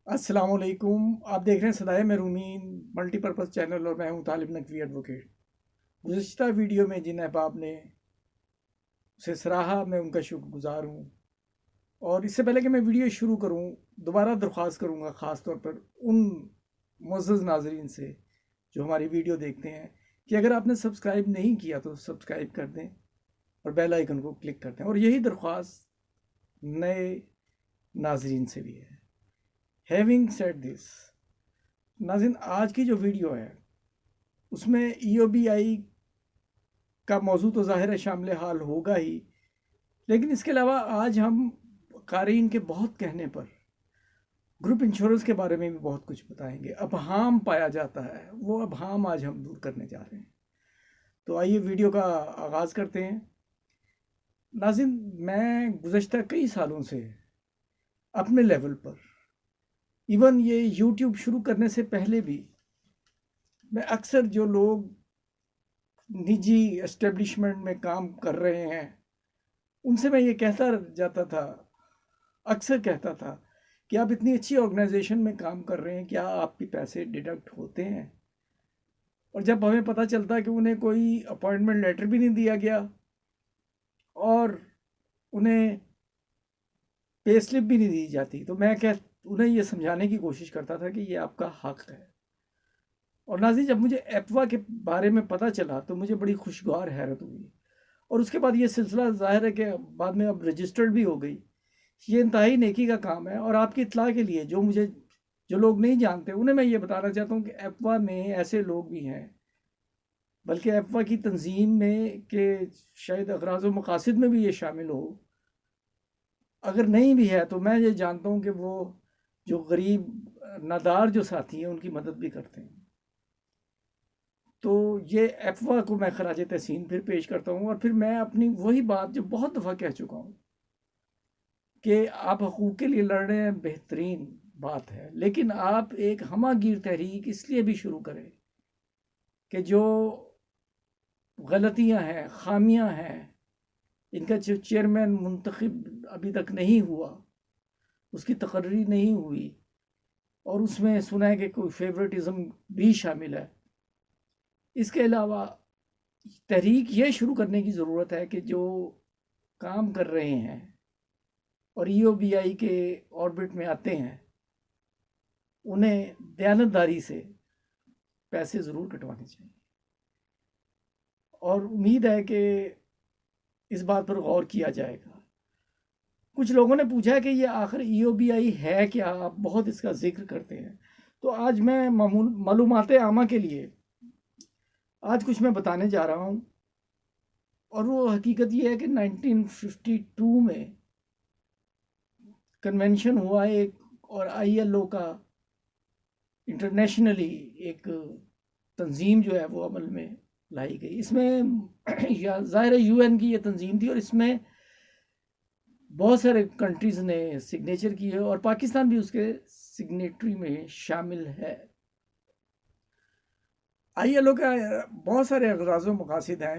السلام علیکم۔ آپ دیکھ رہے ہیں صدائے مرہونین ملٹی پرپز چینل، اور میں ہوں طالب نقوی ایڈوکیٹ۔ گزشتہ ویڈیو میں جن احباب نے اسے سراہا، میں ان کا شکر گزار ہوں۔ اور اس سے پہلے کہ میں ویڈیو شروع کروں، دوبارہ درخواست کروں گا خاص طور پر ان معزز ناظرین سے جو ہماری ویڈیو دیکھتے ہیں کہ اگر آپ نے سبسکرائب نہیں کیا تو سبسکرائب کر دیں اور بیل آئیکن کو کلک کر دیں۔ اور یہی درخواست نئے ناظرین سے بھی ہے۔ ہیونگ سیڈ دس، ناظرین، آج کی جو ویڈیو ہے اس میں ای او بی آئی کا موضوع تو ظاہر ہے شامل حال ہوگا ہی، لیکن اس کے علاوہ آج ہم قارئین کے بہت کہنے پر گروپ انشورنس کے بارے میں بھی بہت کچھ بتائیں گے۔ ابہام پایا جاتا ہے، وہ ابہام آج ہم دور کرنے جا رہے ہیں۔ تو آئیے ویڈیو کا آغاز کرتے ہیں۔ ناظرین، میں گزشتہ کئی سالوں سے اپنے لیول پر، ایون یہ یوٹیوب شروع کرنے سے پہلے بھی، میں اکثر جو لوگ نجی اسٹیبلشمنٹ میں کام کر رہے ہیں ان سے میں یہ کہتا جاتا تھا، اکثر کہتا تھا کہ آپ اتنی اچھی آرگنائزیشن میں کام کر رہے ہیں، کیا آپ کے پیسے ڈیڈکٹ ہوتے ہیں؟ اور جب ہمیں پتہ چلتا کہ انہیں کوئی اپوائنٹمنٹ لیٹر بھی نہیں دیا گیا اور انہیں پے سلپ بھی نہیں دی جاتی، تو میں انہیں یہ سمجھانے کی کوشش کرتا تھا کہ یہ آپ کا حق ہے۔ اور ناظرین، جب مجھے ایپوا کے بارے میں پتہ چلا تو مجھے بڑی خوشگوار حیرت ہوئی، اور اس کے بعد یہ سلسلہ ظاہر ہے کہ بعد میں اب رجسٹرڈ بھی ہو گئی۔ یہ انتہائی نیکی کا کام ہے، اور آپ کی اطلاع کے لیے جو لوگ نہیں جانتے انہیں میں یہ بتانا چاہتا ہوں کہ ایپوا میں ایسے لوگ بھی ہیں، بلکہ ایپوا کی تنظیم میں کہ شاید اغراض و مقاصد میں بھی یہ شامل ہو، اگر نہیں بھی ہے تو میں یہ جانتا ہوں کہ وہ جو غریب نادار جو ساتھی ہیں ان کی مدد بھی کرتے ہیں۔ تو یہ ایپوا کو میں خراج تحسین پھر پیش کرتا ہوں، اور پھر میں اپنی وہی بات جو بہت دفعہ کہہ چکا ہوں کہ آپ حقوق کے لیے لڑ رہے ہیں، بہترین بات ہے، لیکن آپ ایک ہمہ گیر تحریک اس لیے بھی شروع کریں کہ جو غلطیاں ہیں، خامیاں ہیں، ان کا جو چیئرمین منتخب ابھی تک نہیں ہوا، اس کی تقرری نہیں ہوئی، اور اس میں سنا ہے کہ کوئی فیورٹزم بھی شامل ہے۔ اس کے علاوہ تحریک یہ شروع کرنے کی ضرورت ہے کہ جو کام کر رہے ہیں اور ای او بی آئی کے آربٹ میں آتے ہیں انہیں دیانتداری سے پیسے ضرور کٹوانے چاہیے، اور امید ہے کہ اس بات پر غور کیا جائے گا۔ کچھ لوگوں نے پوچھا کہ یہ آخر ای او بی آئی ہے کیا، آپ بہت اس کا ذکر کرتے ہیں، تو آج میں معلومات عامہ کے لیے آج کچھ میں بتانے جا رہا ہوں۔ اور وہ حقیقت یہ ہے کہ 1952 میں کنونشن ہوا ایک، اور آئی ایل او کا انٹرنیشنلی ایک تنظیم جو ہے وہ عمل میں لائی گئی۔ اس میں ظاہر ہے یو این کی یہ تنظیم تھی، اور اس میں بہت سارے کنٹریز نے سگنیچر کی ہے، اور پاکستان بھی اس کے سگنیٹری میں شامل ہے۔ آئی ایل او کا بہت سارے اغراض و مقاصد ہیں،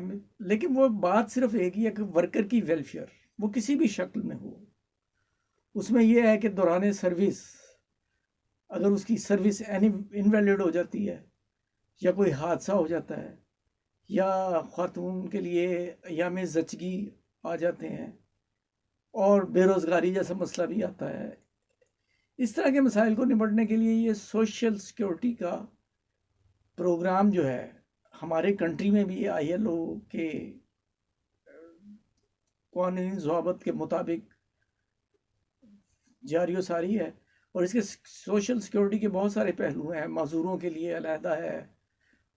لیکن وہ بات صرف ایک ہی ہے کہ ورکر کی ویلفیئر، وہ کسی بھی شکل میں ہو۔ اس میں یہ ہے کہ دوران سروس اگر اس کی سروس انویلڈ ہو جاتی ہے، یا کوئی حادثہ ہو جاتا ہے، یا خاتون کے لیے ایام زچگی آ جاتے ہیں، اور بے روزگاری جیسا مسئلہ بھی آتا ہے، اس طرح کے مسائل کو نمٹنے کے لیے یہ سوشل سیکیورٹی کا پروگرام جو ہے ہمارے کنٹری میں بھی آئی ایل او کے قوانین ضوابط کے مطابق جاری و ساری ہے۔ اور اس کے سوشل سیکیورٹی کے بہت سارے پہلو ہیں، معذوروں کے لیے علیحدہ ہے،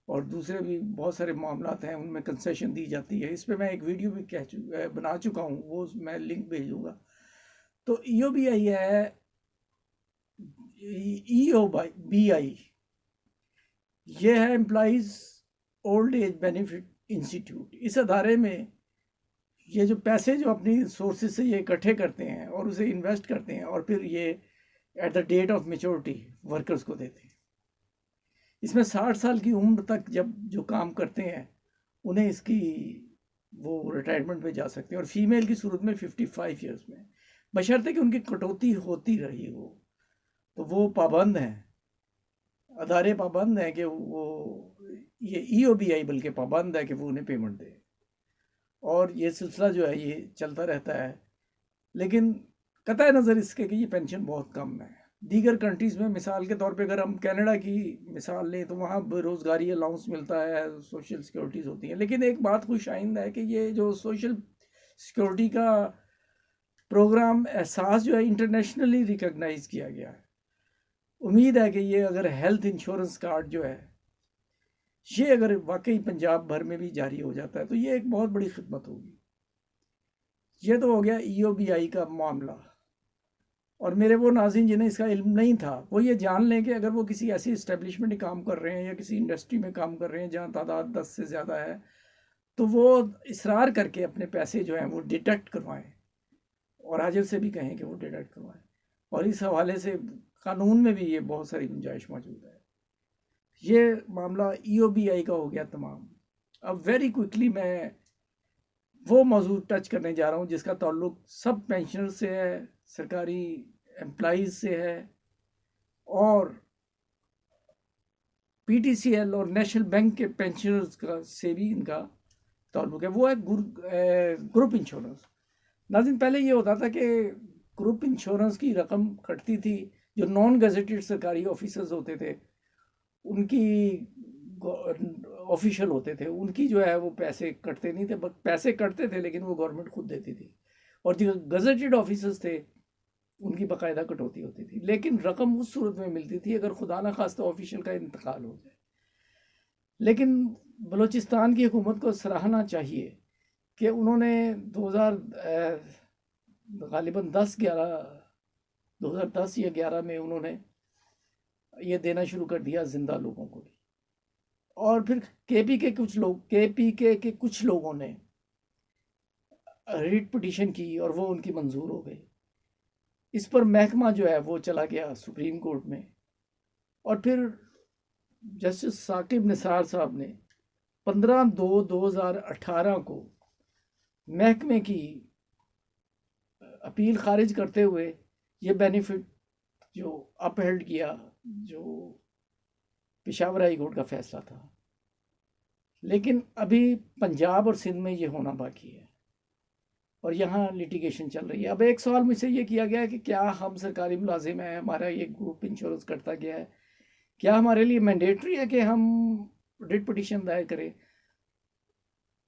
اور دوسرے بھی بہت سارے معاملات ہیں، ان میں کنسیشن دی جاتی ہے۔ اس پہ میں ایک ویڈیو بھی بنا چکا ہوں، وہ میں لنک بھیجوں گا۔ تو ای او بی آئی ہے، ای او بی آئی یہ ہے employees old age benefit institute. اس ادارے میں یہ جو پیسے جو اپنی سورسز سے یہ اکٹھے کرتے ہیں اور اسے انویسٹ کرتے ہیں، اور پھر یہ at the date of maturity workers کو دیتے ہیں۔ اس میں 60 سال کی عمر تک جب جو کام کرتے ہیں انہیں اس کی وہ ریٹائرمنٹ پہ جا سکتے ہیں، اور فیمیل کی صورت میں 55 ایئرز میں، بشرطے کہ ان کی کٹوتی ہوتی رہی ہو۔ تو وہ پابند ہیں، ادارے پابند ہیں کہ وہ یہ ای او بی آئی بلکہ پابند ہے کہ وہ انہیں پیمنٹ دے، اور یہ سلسلہ جو ہے یہ چلتا رہتا ہے. لیکن قطع نظر اس کے کہ یہ پینشن بہت کم ہے. دیگر کنٹریز میں مثال کے طور پہ اگر ہم کینیڈا کی مثال لیں تو وہاں بے روزگاری الاؤنس ملتا ہے، سوشل سیکورٹیز ہوتی ہیں. لیکن ایک بات خوش آئند ہے کہ یہ جو سوشل سیکورٹی کا پروگرام احساس جو ہے انٹرنیشنلی ریکگنائز کیا گیا ہے. امید ہے کہ یہ اگر ہیلتھ انشورنس کارڈ جو ہے یہ اگر واقعی پنجاب بھر میں بھی جاری ہو جاتا ہے تو یہ ایک بہت بڑی خدمت ہوگی. یہ تو ہو گیا ای او بی آئی کا معاملہ. اور میرے وہ ناظرین جنہیں اس کا علم نہیں تھا وہ یہ جان لیں کہ اگر وہ کسی ایسی اسٹیبلشمنٹ میں کام کر رہے ہیں یا کسی انڈسٹری میں کام کر رہے ہیں جہاں تعداد 10 سے زیادہ ہے تو وہ اصرار کر کے اپنے پیسے جو ہیں وہ ڈیڈکٹ کروائیں، اور حاجر سے بھی کہیں کہ وہ ڈیڈکٹ کروائیں. اور اس حوالے سے قانون میں بھی یہ بہت ساری گنجائش موجود ہے. یہ معاملہ ای او بی آئی کا ہو گیا تمام. اب ویری کوئکلی میں وہ موضوع ٹچ کرنے جا رہا ہوں جس کا تعلق سب پینشنر سے ہے، سرکاری امپلائیز سے ہے، اور پی ٹی سی ایل اور نیشنل بینک کے پینشنرز کا سے بھی ان کا تعلق ہے. وہ ہے گروپ انشورنس. ناظرین پہلے یہ ہوتا تھا کہ گروپ انشورنس کی رقم کٹتی تھی جو نان گیزیٹڈ سرکاری آفیسرز ہوتے تھے، ان کی آفیشل ہوتے تھے، ان کی جو ہے وہ پیسے کٹتے نہیں تھے، پیسے کٹتے تھے لیکن وہ گورنمنٹ خود دیتی تھی. اور جو گزٹڈ آفیسرز تھے ان کی باقاعدہ کٹوتی ہوتی تھی. لیکن رقم اس صورت میں ملتی تھی اگر خدا نخواستہ آفیشل کا انتقال ہو جائے. لیکن بلوچستان کی حکومت کو سراہنا چاہیے کہ انہوں نے 2000 غالباً 2010 یا 11 میں انہوں نے یہ دینا شروع کر دیا زندہ لوگوں کو بھی. اور پھر کے پی کے کچھ لوگوں نے ریٹ پٹیشن کی اور وہ ان کی منظور ہو گئی. اس پر محکمہ جو ہے وہ چلا گیا سپریم کورٹ میں، اور پھر جسٹس ثاقب نثار صاحب نے 15/2/2018 کو محکمے کی اپیل خارج کرتے ہوئے یہ بینیفٹ جو اپ ہیلڈ کیا جو پشاور ہائی کورٹ کا فیصلہ تھا. لیکن ابھی پنجاب اور سندھ میں یہ ہونا باقی ہے اور یہاں لیٹیگیشن چل رہی ہے. اب ایک سوال مجھ سے یہ کیا گیا ہے کہ کیا ہم سرکاری ملازم ہیں، ہمارا یہ گروپ انشورنس کٹتا گیا ہے، کیا ہمارے لیے مینڈیٹری ہے کہ ہم ریٹ پٹیشن دائر کریں؟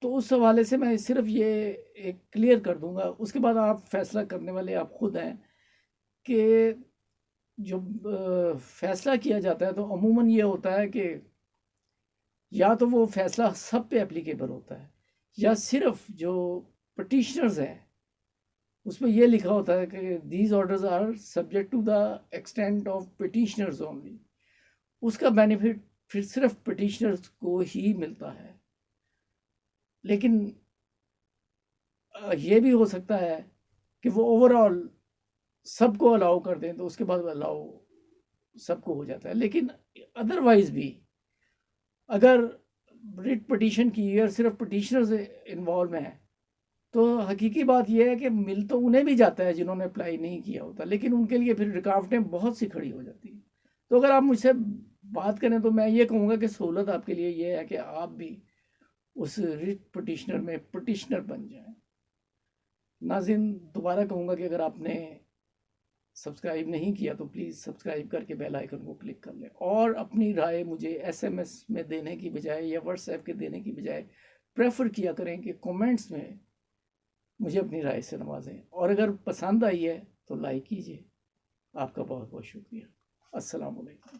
تو اس حوالے سے میں صرف یہ ایک کلیئر کر دوں گا، اس کے بعد آپ فیصلہ کرنے والے آپ خود ہیں کہ جو فیصلہ کیا جاتا ہے تو عموماً یہ ہوتا ہے کہ یا تو وہ فیصلہ سب پہ اپلیکیبل ہوتا ہے یا صرف جو پٹیشنرز ہیں اس میں یہ لکھا ہوتا ہے کہ these orders are subject to the extent of petitioners only. اس کا بینیفٹ پھر صرف پٹیشنرز کو ہی ملتا ہے. لیکن یہ بھی ہو سکتا ہے کہ وہ اوور آل سب کو الاؤ کر دیں تو اس کے بعد الاؤ سب کو ہو جاتا ہے. لیکن ادروائز بھی اگر ریٹ پٹیشن کی اور صرف پٹیشنرز انوالو ہیں تو حقیقی بات یہ ہے کہ مل تو انہیں بھی جاتا ہے جنہوں نے اپلائی نہیں کیا ہوتا، لیکن ان کے لیے پھر رکاوٹیں بہت سی کھڑی ہو جاتی ہیں. تو اگر آپ مجھ سے بات کریں تو میں یہ کہوں گا کہ سہولت آپ کے لیے یہ ہے کہ آپ بھی اس ریٹ پٹیشنر میں پٹیشنر بن جائیں. ناظرین دوبارہ کہوں گا کہ اگر آپ نے سبسکرائب نہیں کیا تو پلیز سبسکرائب کر کے بیل آئیکن کو کلک کر لیں، اور اپنی رائے مجھے ایس ایم ایس میں دینے کی بجائے یا واٹس ایپ کے دینے کی بجائے پریفر کیا کریں کہ کومنٹس میں مجھے اپنی رائے سے نوازیں. اور اگر پسند آئی ہے تو لائک کیجیے. آپ کا بہت بہت شکریہ. السلام علیکم.